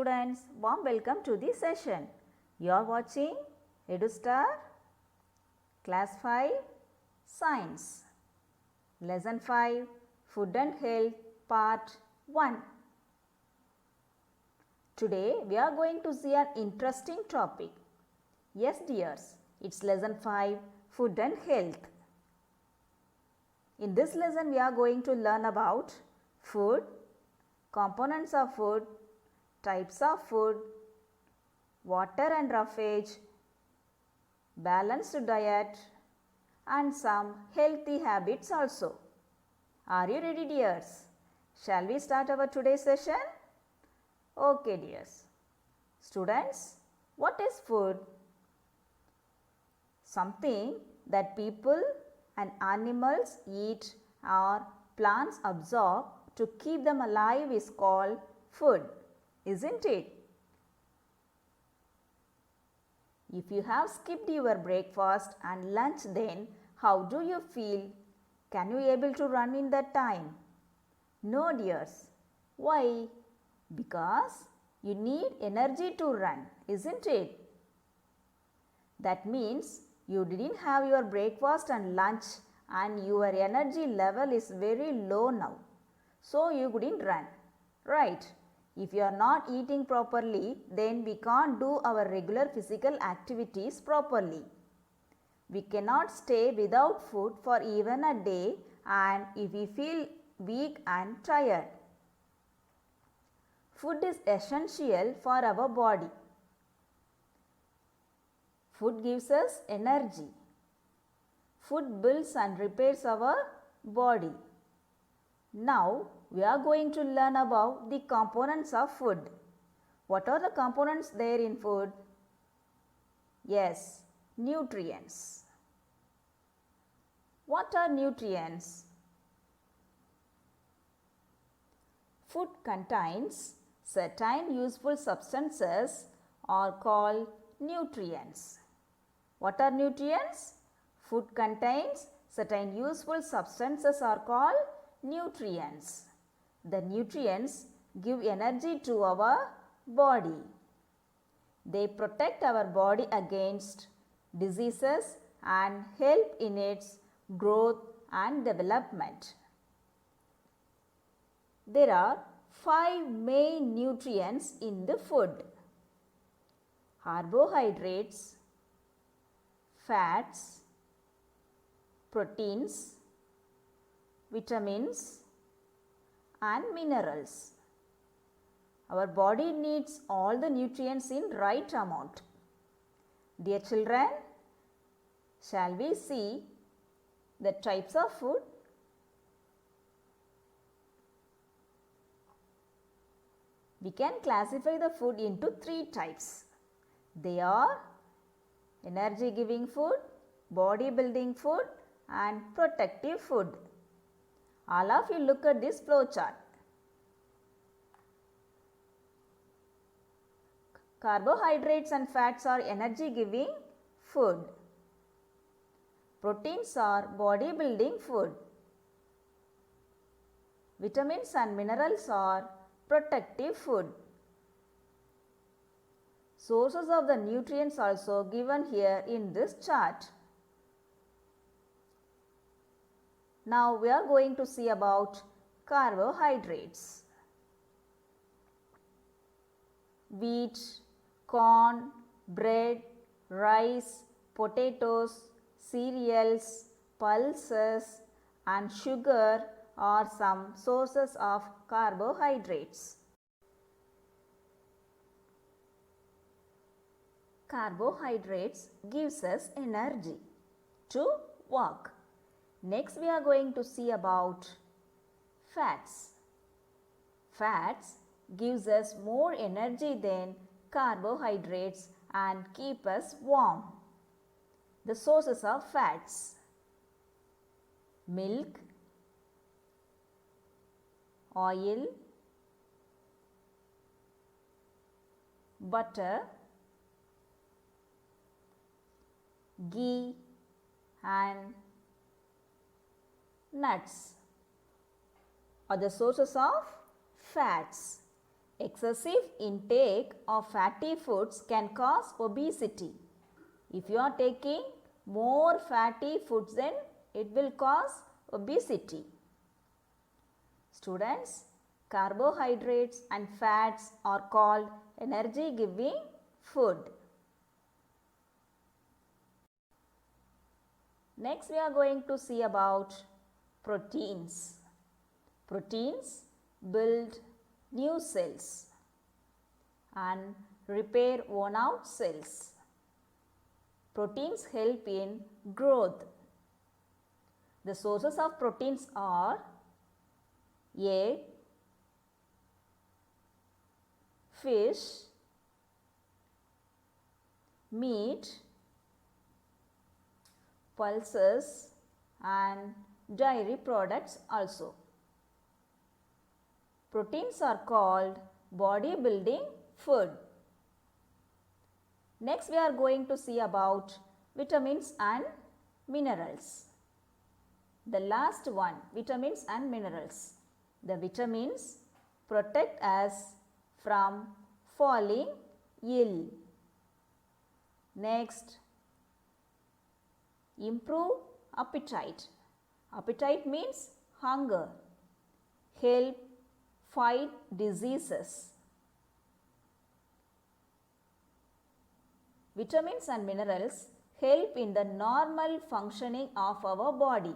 students, warm welcome to the session. You are watching EduStar Class 5 Science Lesson 5 Food and Health Part 1. Today we are going to see an interesting topic. Yes dears, it's Lesson 5 Food and Health. In this lesson we are going to learn about food, components of food, types of food, water and roughage, balanced diet and some healthy habits also. Are you ready dears? Shall we start our today's session? Okay dears. Students, what is food? Something that people and animals eat or plants absorb to keep them alive is called food, isn't it? If you have skipped your breakfast and lunch, then how do you feel? Can you able to run in that time? No dears. Why? Because you need energy to run, isn't it? That means you didn't have your breakfast and lunch and your energy level is very low now. So you couldn't run, right? If you are not eating properly, then we can't do our regular physical activities properly. We cannot stay without food for even a day, and if we feel weak and tired. Food is essential for our body. Food gives us energy. Food builds and repairs our body. Now, we are going to learn about the components of food. What are the components there in food? Yes, nutrients. What are nutrients? Food contains certain useful substances are called nutrients. What are nutrients? Food contains certain useful substances are called nutrients. The nutrients give energy to our body. They protect our body against diseases and help in its growth and development. There are 5 main nutrients in the food: carbohydrates, fats, proteins, vitamins and minerals. Our body needs all the nutrients in right amount. Dear children, shall we see the types of food? We can classify the food into 3 types. They are energy giving food, body building food and protective food. All of you look at this flow chart. Carbohydrates and fats are energy giving food. Proteins are body building food. Vitamins and minerals are protective food. Sources of the nutrients also given here in this chart. Now we are going to see about carbohydrates. Wheat, corn, bread, rice, potatoes, cereals, pulses and sugar are some sources of carbohydrates. Carbohydrates gives us energy to walk. Next we are going to see about fats. Fats gives us more energy than carbohydrates and keep us warm. The sources of fats: milk, oil, butter, ghee and nuts are the sources of fats. Excessive intake of fatty foods can cause obesity. If you are taking more fatty foods, then it will cause obesity. Students, carbohydrates and fats are called energy giving food. Next we are going to see about proteins. Proteins build new cells and repair worn out cells. Proteins help in growth. The sources of proteins are egg, fish, meat, pulses and dairy products also. Proteins are called body building food. Next we are going to see about vitamins and minerals. The last one, vitamins and minerals. The vitamins protect us from falling ill. Next, improve appetite. Appetite means hunger. Help fight diseases. Vitamins and minerals help in the normal functioning of our body.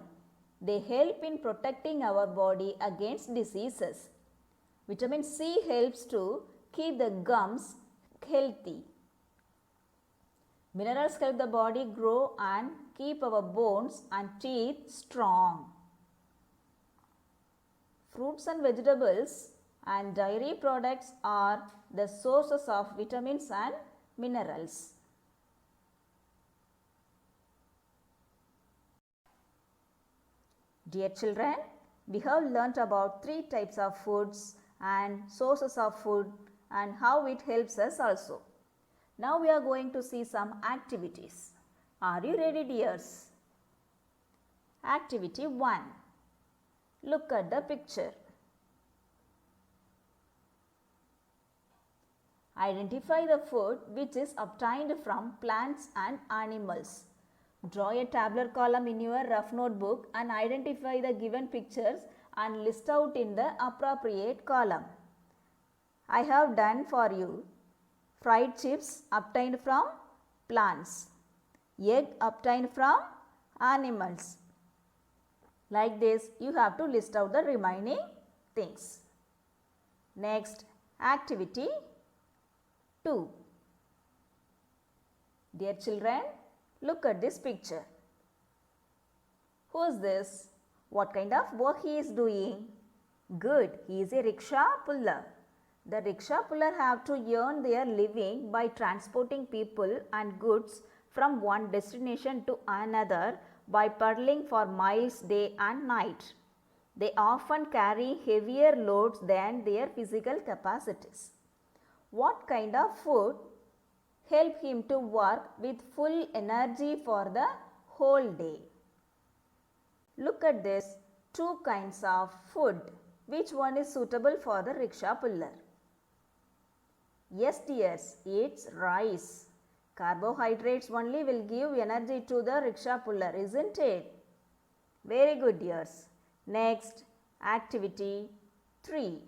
They help in protecting our body against diseases. Vitamin C helps to keep the gums healthy. Minerals help the body grow and keep our bones and teeth strong. Fruits and vegetables and dairy products are the sources of vitamins and minerals. Dear children, we have learnt about 3 types of foods and sources of food and how it helps us also. Now we are going to see some activities. Are you ready, dears? Activity 1. Look at the picture. Identify the food which is obtained from plants and animals. Draw a tabular column in your rough notebook and identify the given pictures and list out in the appropriate column. I have done for you. Fried chips obtained from plants. Egg obtained from animals. Like this, you have to list out the remaining things. Next, activity 2. Dear children, look at this picture. Who is this? What kind of work he is doing? Good, he is a rickshaw puller. The rickshaw puller have to earn their living by transporting people and goods from one destination to another by pedaling for miles day and night. They often carry heavier loads than their physical capacities. What kind of food help him to work with full energy for the whole day? Look at this 2 kinds of food. Which one is suitable for the rickshaw puller? Yes, dears, it's rice. Carbohydrates only will give energy to the rickshaw puller, isn't it? Very good, dears. Next, activity 3.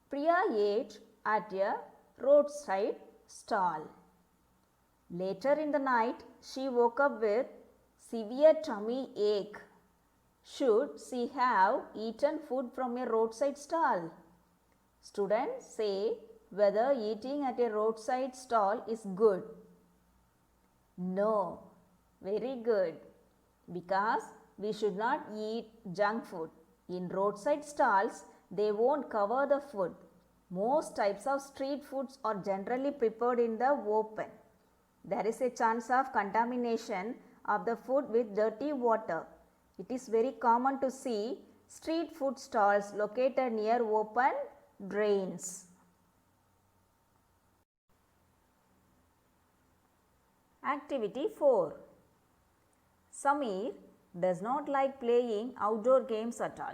Priya ate at a roadside stall. Later in the night, she woke up with severe tummy ache. Should she have eaten food from a roadside stall? Students, say whether eating at a roadside stall is good. No, very good, because we should not eat junk food. In roadside stalls, they won't cover the food. Most types of street foods are generally prepared in the open. There is a chance of contamination of the food with dirty water. It is very common to see street food stalls located near open drains. Activity 4. Samir does not like playing outdoor games at all.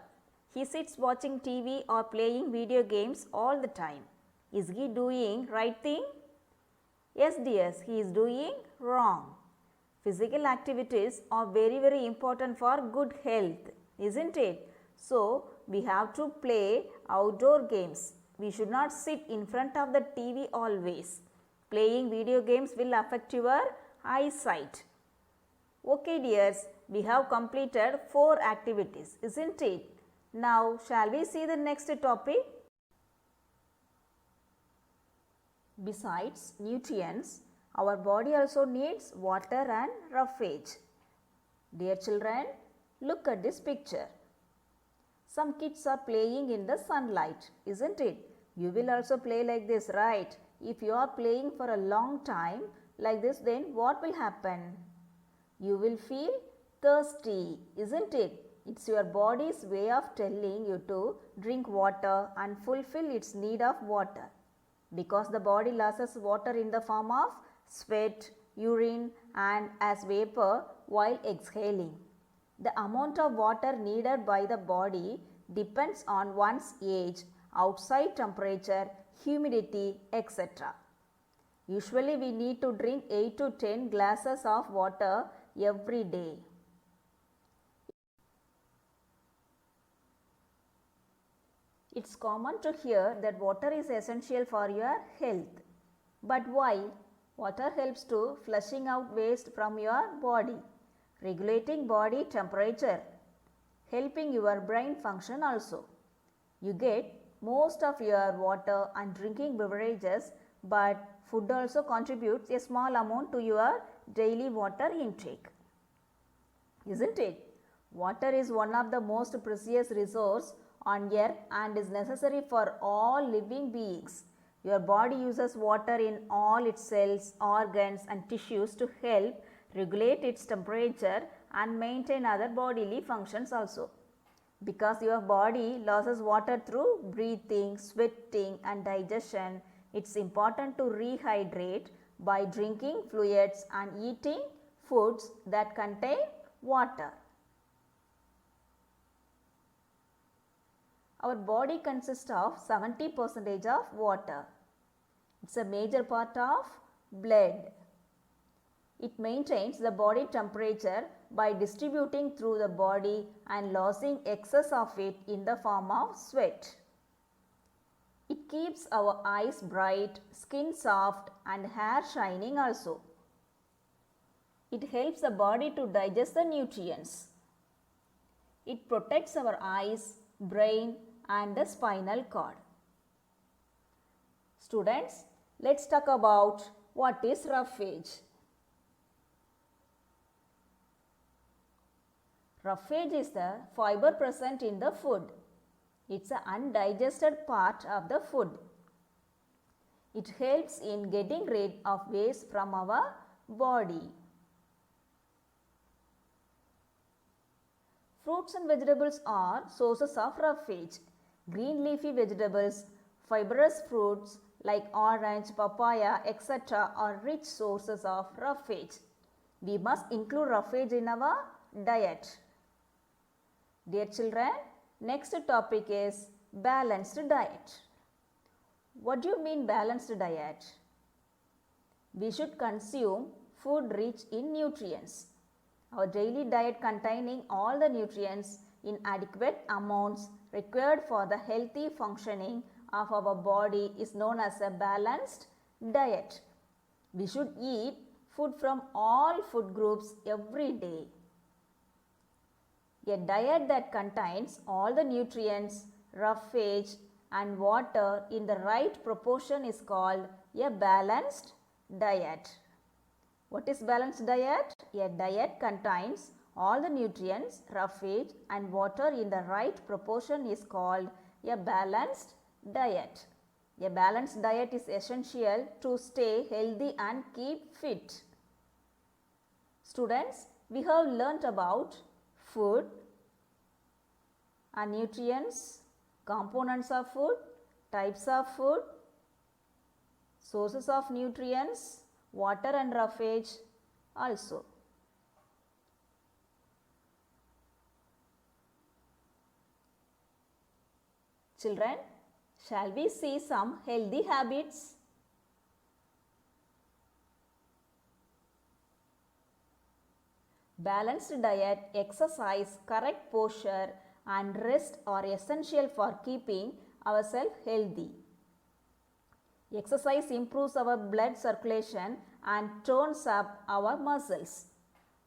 He sits watching TV or playing video games all the time. Is he doing right thing? Yes dears, he is doing wrong. Physical activities are very important for good health, isn't it? So, we have to play outdoor games. We should not sit in front of the TV always. Playing video games will affect your eyesight. Okay dears, we have completed 4 activities, isn't it? Now, shall we see the next topic? Besides nutrients, our body also needs water and roughage. Dear children, look at this picture. Some kids are playing in the sunlight, isn't it? You will also play like this, right? If you are playing for a long time like this, then what will happen? You will feel thirsty, isn't it? It's your body's way of telling you to drink water and fulfill its need of water. Because the body loses water in the form of sweat, urine and as vapor while exhaling. The amount of water needed by the body depends on one's age, outside temperature, humidity, etc. Usually we need to drink 8 to 10 glasses of water every day. It's common to hear that water is essential for your health. But why? Water helps to flushing out waste from your body, regulating body temperature, helping your brain function also. You get most of your water and drinking beverages, but food also contributes a small amount to your daily water intake. Isn't it? Water is one of the most precious resources on earth and is necessary for all living beings. Your body uses water in all its cells, organs and tissues to help regulate its temperature and maintain other bodily functions also. Because your body loses water through breathing, sweating and digestion, it's important to rehydrate by drinking fluids and eating foods that contain water. Our body consists of 70% of water. It's a major part of blood. It maintains the body temperature by distributing through the body and losing excess of it in the form of sweat. It keeps our eyes bright, skin soft and hair shining also. It helps the body to digest the nutrients. It protects our eyes, brain and the spinal cord. Students, let's talk about what is roughage. Roughage is the fiber present in the food. It's an undigested part of the food. It helps in getting rid of waste from our body. Fruits and vegetables are sources of roughage. Green leafy vegetables, fibrous fruits like orange, papaya, etc. are rich sources of roughage. We must include roughage in our diet. Dear children, next topic is balanced diet. What do you mean balanced diet? We should consume food rich in nutrients. Our daily diet containing all the nutrients in adequate amounts required for the healthy functioning of our body is known as a balanced diet. We should eat food from all food groups every day. A diet that contains all the nutrients, roughage and water in the right proportion is called a balanced diet. What is balanced diet? A diet contains all the nutrients, roughage and water in the right proportion is called a balanced diet. A balanced diet is essential to stay healthy and keep fit. Students, we have learnt about food and nutrients, components of food, types of food, sources of nutrients, water and roughage also. Children, shall we see some healthy habits? Balanced diet, exercise, correct posture and rest are essential for keeping ourselves healthy. Exercise improves our blood circulation and tones up our muscles.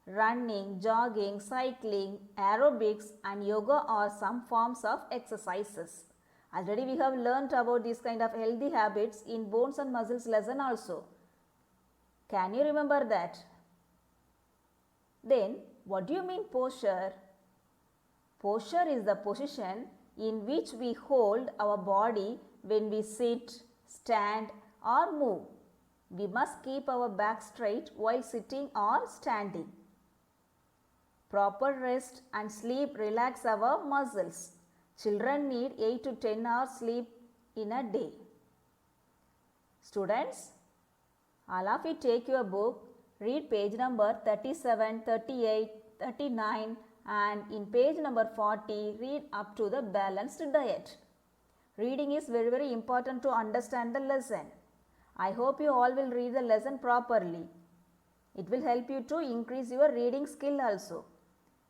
Running, jogging, cycling, aerobics and yoga are some forms of exercises. Already we have learnt about these kind of healthy habits in bones and muscles lesson also. Can you remember that? Then, what do you mean posture? Posture is the position in which we hold our body when we sit, stand or move. We must keep our back straight while sitting or standing. Proper rest and sleep relax our muscles. Children need 8 to 10 hours sleep in a day. Students, all of you take your book, read page number 37, 38, 39 and in page number 40 read up to the balanced diet. Reading is very important to understand the lesson. I hope you all will read the lesson properly. It will help you to increase your reading skill also.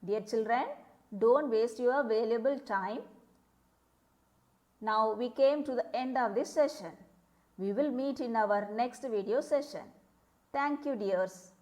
Dear children, don't waste your valuable time. Now we came to the end of this session. We will meet in our next video session. Thank you dears.